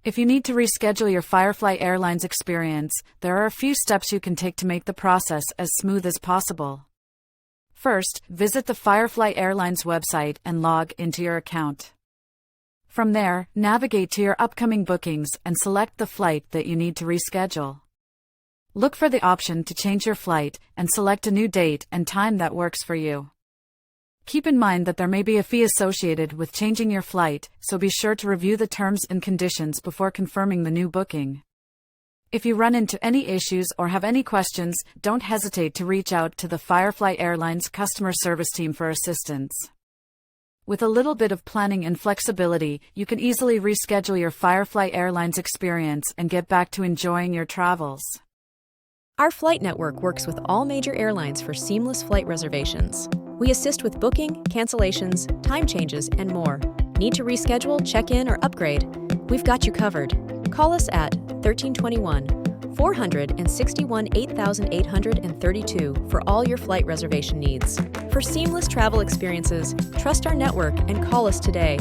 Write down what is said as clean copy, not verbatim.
If you need to reschedule your Firefly Airlines experience, there are a few steps you can take to make the process as smooth as possible. First, visit the Firefly Airlines website and log into your account. From there, navigate to your upcoming bookings and select the flight that you need to reschedule. Look for the option to change your flight and select a new date and time that works for you. Keep in mind that there may be a fee associated with changing your flight, so be sure to review the terms and conditions before confirming the new booking. If you run into any issues or have any questions, don't hesitate to reach out to the Firefly Airlines customer service team for assistance. With a little bit of planning and flexibility, you can easily reschedule your Firefly Airlines experience and get back to enjoying your travels. Our flight network works with all major airlines for seamless flight reservations. We assist with booking, cancellations, time changes, and more. Need to reschedule, check in, or upgrade? We've got you covered. Call us at 1321-461-8832 for all your flight reservation needs. For seamless travel experiences, trust our network and call us today.